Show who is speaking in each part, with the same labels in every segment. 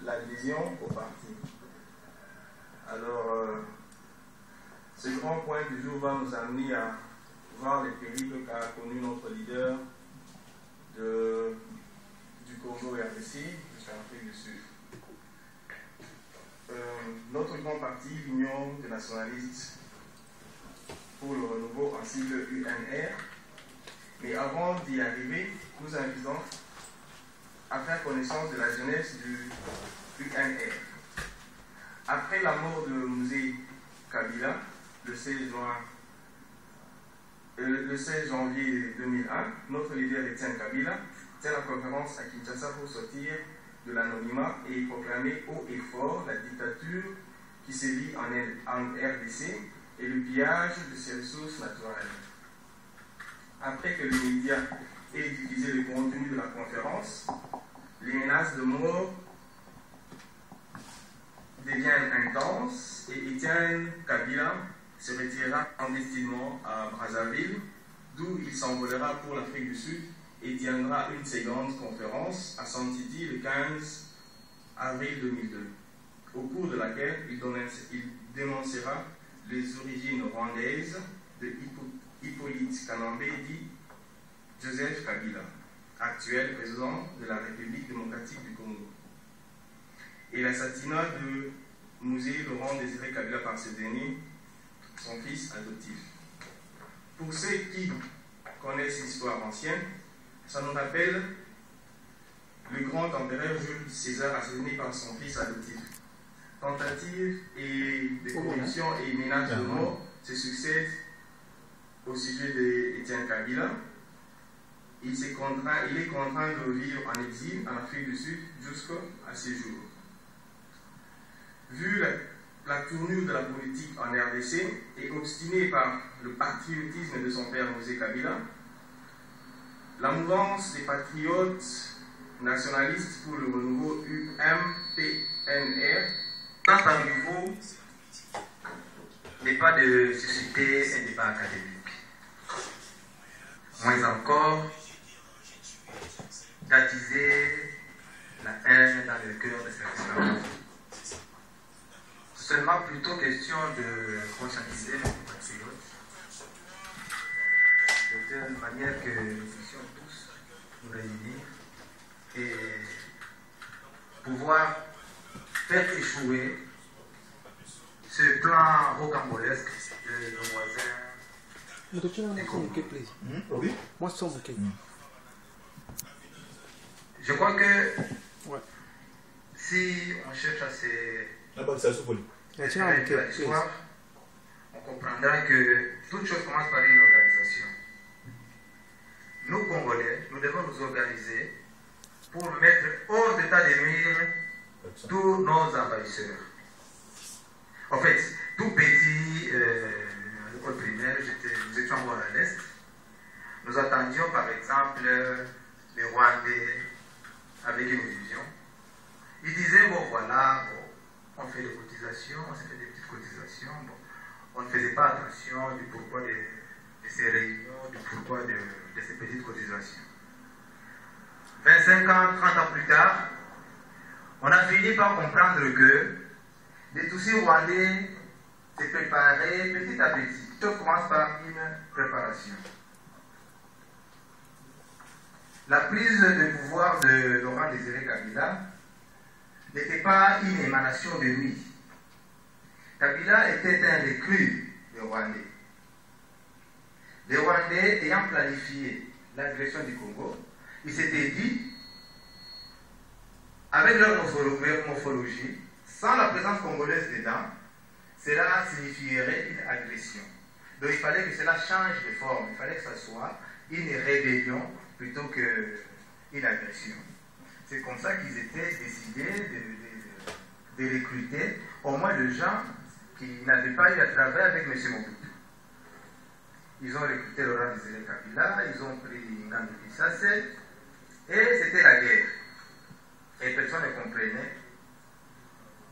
Speaker 1: L'adhésion au parti. Alors, ce grand point du jour va nous amener à voir les périples qu'a connu notre leader du Congo RDC jusqu'à l'Afrique du Sud. Notre grand parti, l'Union des nationalistes pour le renouveau, en sigle UNR, mais avant d'y arriver, nous invitons à faire connaissance de la jeunesse du UNR. Après la mort de Musée Kabila, le 16 janvier 2001, notre leader Etienne Kabila tient la conférence à Kinshasa pour sortir de l'anonymat et proclamer haut et fort la dictature qui sévit en RDC et le pillage de ses ressources naturelles. Après que les médias aient diffusé le contenu de la conférence, les menaces de mort deviennent intenses et Etienne Kabila se retirera clandestinement à Brazzaville, d'où il s'envolera pour l'Afrique du Sud et tiendra une seconde conférence à Santiti le 15 avril 2002, au cours de laquelle il dénoncera les origines rwandaises de Hippolyte Kanambe dit Joseph Kabila, actuel président de la République démocratique du Congo, et l'assassinat de Musée Laurent Désiré Kabila par ce dernier, son fils adoptif. Pour ceux qui connaissent l'histoire ancienne, ça nous rappelle le grand empereur Jules César assassiné par son fils adoptif. Tentatives de corruption et menaces de mort se succèdent au sujet d'Etienne Kabila. Il est contraint de vivre en exil en Afrique du Sud jusqu'à ce jour. Vu la tournure de la politique en RDC et obstiné par le patriotisme de son père Musée Kabila, la mouvance des patriotes nationalistes pour le renouveau UMPNR tente à nouveau n'est pas de susciter un débat académique, moins encore d'attiser la haine dans le cœur de ces esclaves. Seulement plutôt question de conscientiser les compatriotes de telle manière que nous puissions tous nous réunir et pouvoir faire échouer ce plan rocambolesque de nos voisins. Je crois que si on cherche à l'histoire, on comprendra que toute chose commence par une organisation. Nous, Congolais, nous devons nous organiser pour mettre hors d'état de nuire tous nos envahisseurs. En fait, tout petit, à l'école primaire, nous étions encore à l'Est. Nous attendions par exemple les Rwandais avec une illusion. Ils disaient, bon voilà, on fait des cotisations, on se fait des petites cotisations. Bon, on ne faisait pas attention du pourquoi de ces réunions, du pourquoi de ces petites cotisations. 25 ans, 30 ans plus tard, on a fini par comprendre que les Tutsis rwandais se préparaient petit à petit. Tout commence par une préparation. La prise de pouvoir de Laurent Désiré Kabila
Speaker 2: n'était pas une émanation de lui. Kabila était un recrue des Rwandais. Les Rwandais ayant planifié l'agression du Congo, ils s'étaient dit, avec leur morphologie, sans la présence congolaise dedans, cela signifierait une agression. Donc il fallait que cela change de forme, il fallait que ce soit une rébellion plutôt qu'une agression. C'est comme ça qu'ils étaient décidés de recruter au moins de gens qui n'avaient pas eu à travailler avec M. Mobutu. Ils ont recruté Laurent Désiré Kabila, ils ont pris Ngannou Kisase, et c'était la guerre. Et personne ne comprenait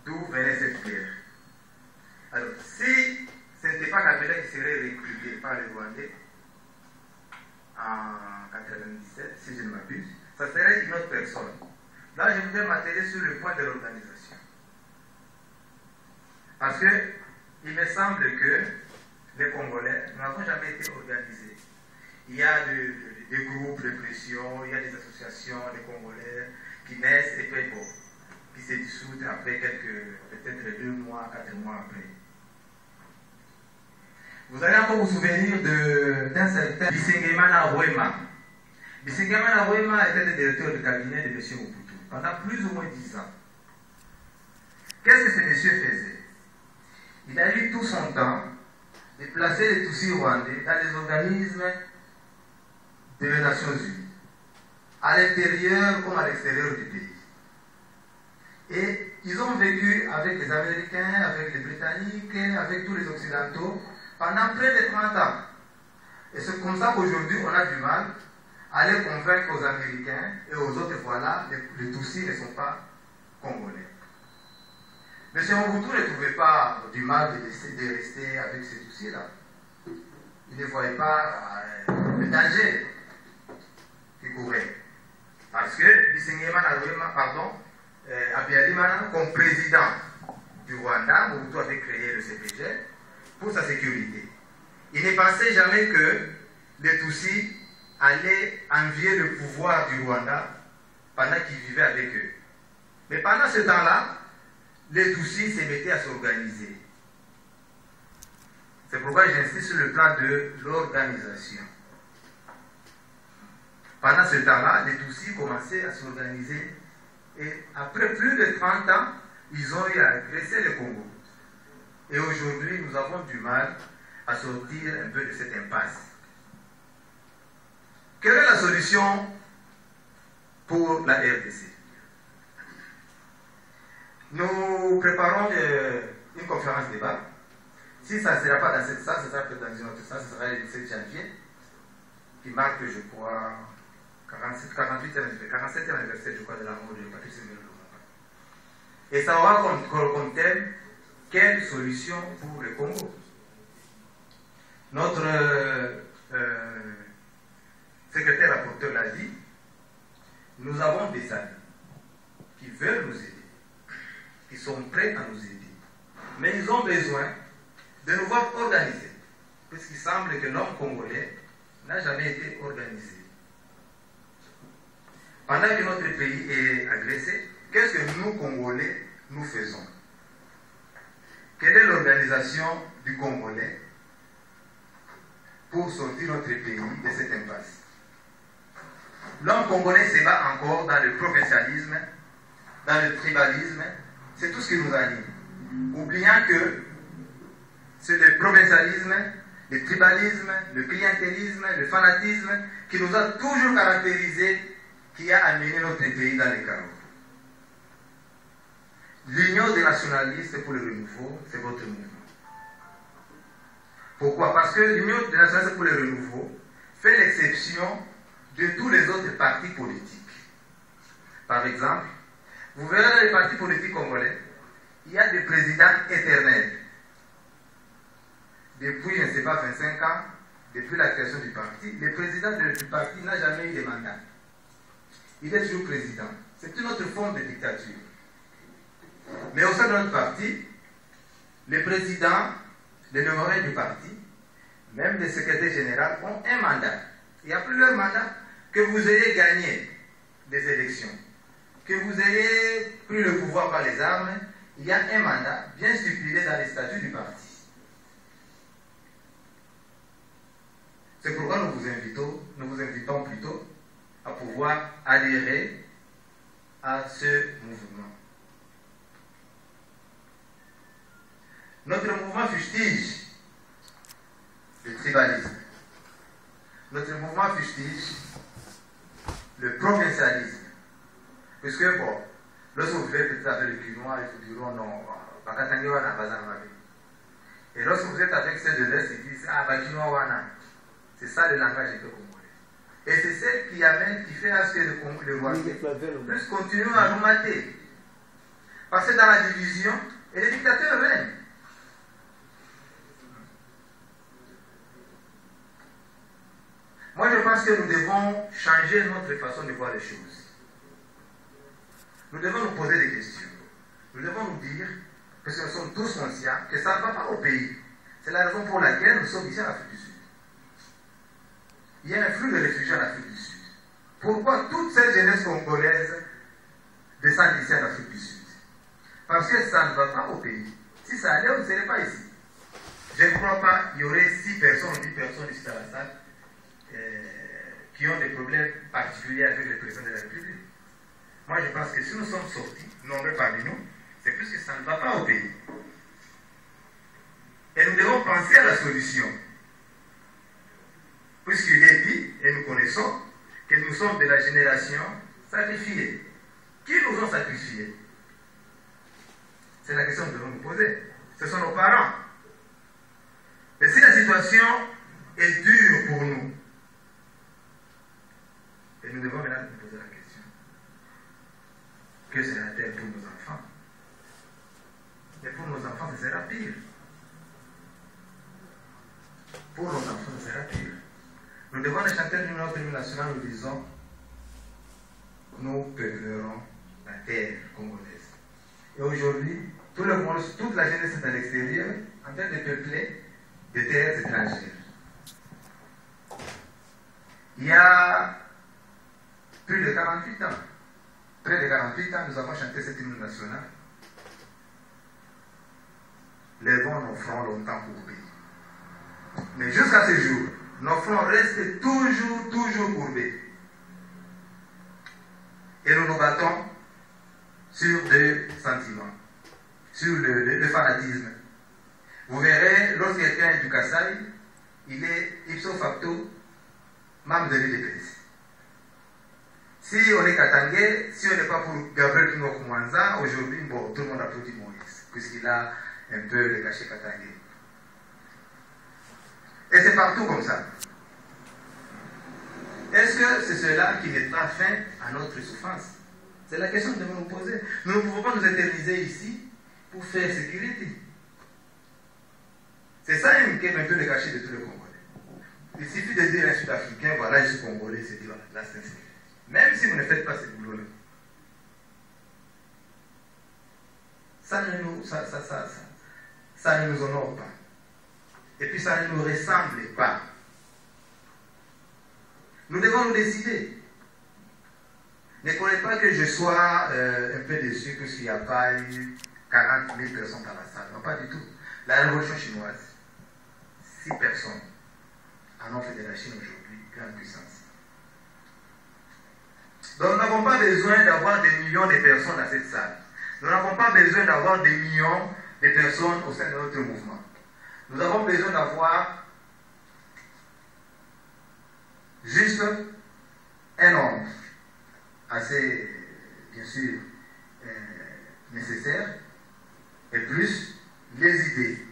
Speaker 2: d'où venait cette guerre. Alors, si ce n'était pas Kabila qui serait recruté par les Rwandais en 1997, si je ne m'abuse, ça serait une autre personne. Là, je voudrais m'atteler sur le point de l'organisation. Parce que il me semble que les Congolais n'avons jamais été organisés. Il y a des groupes de pression, il y a des associations de Congolais qui naissent et puis bon, qui se dissoudent après peut-être 2 mois, 4 mois après. Vous allez encore vous souvenir d'un certain Bisengemana Wema. Bisengemana Wema était le directeur du cabinet de M. Mobutu pendant plus ou moins 10 ans. Qu'est-ce que ce monsieur faisait? Il a eu tout son temps de placer les Tutsis rwandais dans les organismes des Nations Unies, à l'intérieur comme à l'extérieur du pays. Et ils ont vécu avec les Américains, avec les Britanniques, avec tous les Occidentaux pendant près de 30 ans. Et c'est comme ça qu'aujourd'hui on a du mal à les convaincre aux Américains et aux autres, voilà, les Tutsis ne sont pas congolais. M. Mobutu ne trouvait pas du mal de rester avec ces Tutsis-là. Il ne voyait pas le danger qu'il courait. Parce que Bisengemana Habyarimana, comme président du Rwanda, Mobutu avait créé le CPG pour sa sécurité. Il ne pensait jamais que les Tutsis allaient envier le pouvoir du Rwanda pendant qu'il vivait avec eux. Mais pendant ce temps-là, les Tutsis se mettaient à s'organiser. C'est pourquoi j'insiste sur le plan de l'organisation. Pendant ce temps-là, les Tutsis commençaient à s'organiser et après plus de 30 ans, ils ont eu à agresser le Congo. Et aujourd'hui, nous avons du mal à sortir un peu de cette impasse. Quelle est la solution pour la RDC? Nous préparons une conférence débat. Si ça ne sera pas dans cette salle, ce sera peut-être dans une autre salle, ce sera le 17 janvier, qui marque, je crois, 47e anniversaire, je crois, de la mort de Patrice Lumumba. Et ça aura comme thème, quelle solution pour le Congo? Notre secrétaire rapporteur l'a dit, nous avons des amis qui veulent nous aider, qui sont prêts à nous aider. Mais ils ont besoin de nous voir organisés, puisqu'il semble que l'homme congolais n'a jamais été organisé. Pendant que notre pays est agressé, qu'est-ce que nous, Congolais, nous faisons? Quelle est l'organisation du Congolais pour sortir notre pays de cette impasse? L'homme congolais se bat encore dans le provincialisme, dans le tribalisme, c'est tout ce qui nous anime. Oubliant que c'est le provincialisme, le tribalisme, le clientélisme, le fanatisme qui nous a toujours caractérisés, qui a amené notre pays dans les chaos. L'Union des nationalistes pour le renouveau, c'est votre mouvement. Pourquoi? Parce que l'Union des nationalistes pour le renouveau fait l'exception de tous les autres partis politiques. Par exemple, vous verrez dans les partis politiques congolais, il y a des présidents éternels. Depuis, je ne sais pas, 25 ans, depuis la création du parti, le président du parti n'a jamais eu de mandat. Il est toujours président. C'est une autre forme de dictature. Mais au sein de notre parti, les présidents, les numéros du parti, même les secrétaires généraux ont un mandat. Et après leur mandat, que vous ayez gagné des élections, que vous ayez pris le pouvoir par les armes, il y a un mandat bien stipulé dans les statuts du parti. C'est pourquoi nous vous invitons plutôt à pouvoir adhérer à ce mouvement. Notre mouvement fustige le tribalisme. Notre mouvement fustige le provincialisme. Puisque, bon, lorsque vous faites peut-être avec le Quinois, ils vous diront non, Bakatangiwa n'a pas en. Et lorsque vous êtes avec ceux de l'Est, ils disent ah, Bakinois wana. C'est ça le langage un peu congolais. Et c'est celle qui fait à ce que le Rwandais puisse continuer à nous mater. Parce que dans la division, et les dictateurs règnent. Moi, je pense que nous devons changer notre façon de voir les choses. Nous devons nous poser des questions. Nous devons nous dire, parce que nous sommes tous conscients, que ça ne va pas au pays. C'est la raison pour laquelle nous sommes ici en Afrique du Sud. Il y a un flux de réfugiés en Afrique du Sud. Pourquoi toute cette jeunesse congolaise descend ici en Afrique du Sud? Parce que ça ne va pas au pays. Si ça allait, on ne serait pas ici. Je ne crois pas qu'il y aurait 6 personnes ou 10 personnes ici dans la salle qui ont des problèmes particuliers avec le président de la République. Moi, je pense que si nous sommes sortis, nombreux parmi nous, c'est plus que ça ne va pas au pays. Et nous devons penser à la solution. Puisqu'il est dit, et nous connaissons, que nous sommes de la génération sacrifiée. Qui nous ont sacrifiés? C'est la question que nous devons nous poser. Ce sont nos parents. Mais si la situation est dure pour nous, et nous devons maintenant nous poser la question, que sera-t-elle pour nos enfants? Et pour nos enfants, ce sera pire. Pour nos enfants, ce sera pire. Nous devons chanter notre hymne national, nous disons, nous peuplerons la terre congolaise. Et aujourd'hui, tout le monde, toute la jeunesse est à l'extérieur, en train de peupler des terres étrangères. Il y a plus de 48 ans, près de 48 ans, nous avons chanté cette hymne nationale. Lèvons nos fronts longtemps courbés. Mais jusqu'à ce jour, nos fronts restent toujours courbés. Et nous nous battons sur des sentiments, sur le fanatisme. Vous verrez, lorsque quelqu'un est du Kassai, il est ipso facto membre de l'UDPS. Si on est Katangais, si on n'est pas pour Gabriel Kinok Mwanza, aujourd'hui, bon, tout le monde applaudit Moïse, puisqu'il a un peu le cachet Katangais. Et c'est partout comme ça. Est-ce que c'est cela qui mettra fin à notre souffrance? C'est la question que nous devons nous poser. Nous ne pouvons pas nous éterniser ici pour faire sécurité. C'est ça qui est un peu le cachet de tous les Congolais. Il suffit de dire à un Sud-Africain, voilà, je suis Congolais, c'est dit, voilà, là c'est sécurité. Même si vous ne faites pas ce boulot-là. Ça ne nous honore pas. Et puis ça ne nous ressemble pas. Nous devons nous décider. Ne croyez pas que je sois un peu déçu que s'il n'y a pas eu 40 000 personnes dans la salle. Non, pas du tout. La révolution chinoise, 6 personnes en ont fait de la Chine aujourd'hui grande puissance. Donc nous n'avons pas besoin d'avoir des millions de personnes dans cette salle. Nous n'avons pas besoin d'avoir des millions de personnes au sein de notre mouvement. Nous avons besoin d'avoir juste un nombre assez, bien sûr, nécessaire, et plus les idées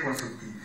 Speaker 2: constructives.